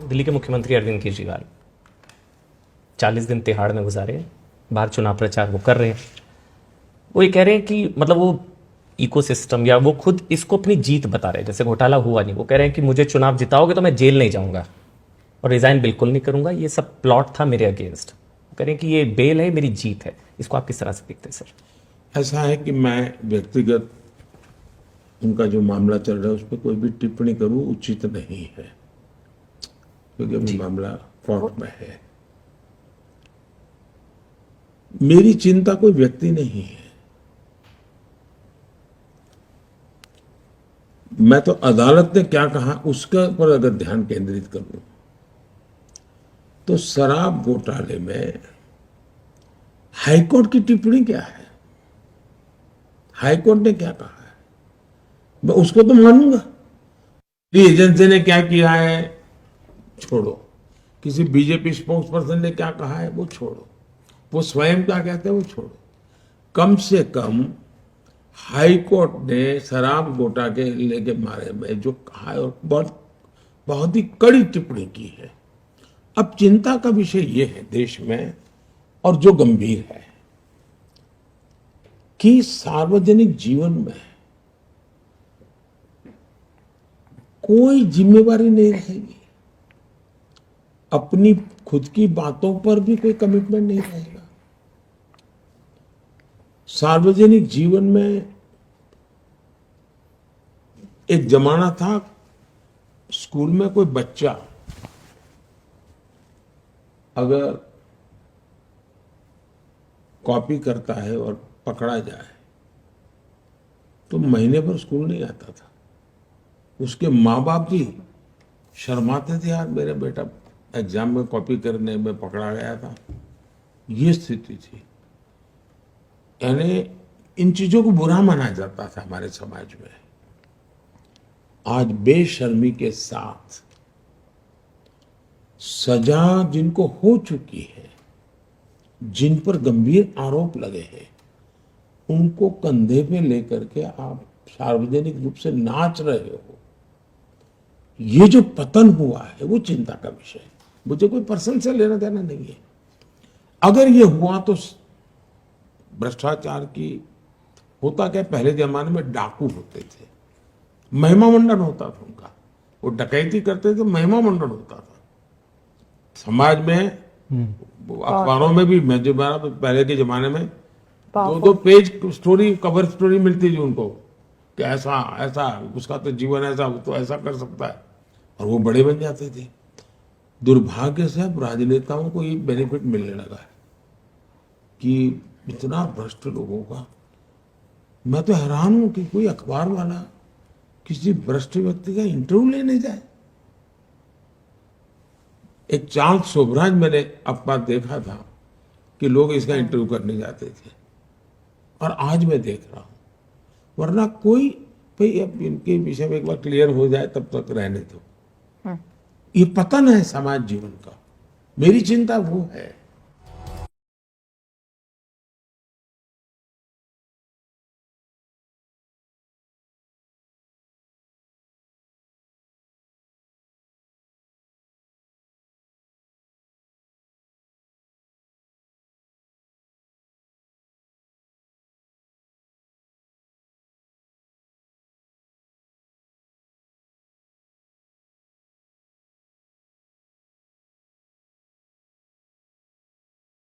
दिल्ली के मुख्यमंत्री अरविंद केजरीवाल 40 दिन तिहाड़ में गुजारे, बाहर चुनाव प्रचार वो कर रहे हैं। वो ये कह रहे हैं कि मतलब वो इकोसिस्टम या वो खुद इसको अपनी जीत बता रहे हैं, जैसे घोटाला हुआ नहीं। वो कह रहे हैं कि मुझे चुनाव जिताओगे तो मैं जेल नहीं जाऊंगा और रिजाइन बिल्कुल नहीं करूंगा, ये सब प्लॉट था मेरे अगेंस्ट। वो कह रहे हैं कि ये बेल है, मेरी जीत है। इसको आप किस तरह से देखते हैं सर? ऐसा है कि मैं व्यक्तिगत उनका जो मामला चल रहा है उस पर कोई भी टिप्पणी करूं उचित नहीं है, क्योंकि अभी मामला कोर्ट में है। मेरी चिंता कोई व्यक्ति नहीं है, मैं तो अदालत ने क्या कहा उसके पर अगर ध्यान केंद्रित करूं तो शराब घोटाले में हाईकोर्ट की टिप्पणी क्या है, हाईकोर्ट ने क्या कहा है, मैं उसको तो मानूंगा। एजेंसी ने क्या किया है छोड़ो, किसी बीजेपी स्पोक्स पर्सन ने क्या कहा है वो छोड़ो, वो स्वयं क्या कहते हैं वो छोड़ो। कम से कम हाई कोर्ट ने शराब घोटाले के बारे में जो कहा है और बहुत ही कड़ी टिप्पणी की है। अब चिंता का विषय ये है देश में, और जो गंभीर है, कि सार्वजनिक जीवन में कोई जिम्मेवारी नहीं रहेगी, अपनी खुद की बातों पर भी कोई कमिटमेंट नहीं रहेगा। सार्वजनिक जीवन में एक जमाना था, स्कूल में कोई बच्चा अगर कॉपी करता है और पकड़ा जाए तो महीने भर स्कूल नहीं आता था। उसके माँ बाप भी शर्माते थे, यार मेरा बेटा एग्जाम में कॉपी करने में पकड़ा गया था। ये स्थिति थी, यानी इन चीजों को बुरा माना जाता था हमारे समाज में। आज बेशर्मी के साथ सजा जिनको हो चुकी है, जिन पर गंभीर आरोप लगे हैं, उनको कंधे पे लेकर के आप सार्वजनिक रूप से नाच रहे हो। ये जो पतन हुआ है वो चिंता का विषय है। मुझे कोई पर्सन से लेना देना नहीं है। अगर ये हुआ तो भ्रष्टाचार की होता क्या, पहले जमाने में डाकू होते थे, महिमा मंडन होता था उनका, वो डकैती करते थे, महिमा मंडन होता था समाज में। अखबारों में भी मैं जो पहले के जमाने में 2-2 पेज स्टोरी, कवर स्टोरी मिलती थी उनको कि ऐसा ऐसा उसका तो जीवन ऐसा, तो ऐसा कर सकता है, और वो बड़े बन जाते थे। दुर्भाग्य से अब राजनेताओं को ये बेनिफिट मिलने लगा है कि इतना भ्रष्ट लोगों का। मैं तो हैरान हूं कि कोई अखबार वाला किसी भ्रष्ट व्यक्ति का इंटरव्यू लेने जाए। एक चार्ल्स शोभराज मैंने अपना देखा था कि लोग इसका इंटरव्यू करने जाते थे, और आज मैं देख रहा हूं। वरना कोई भाई अब इनके विषय में एक बार क्लियर हो जाए तब तक रहने दो। ये पतन है समाज जीवन का, मेरी चिंता वो है।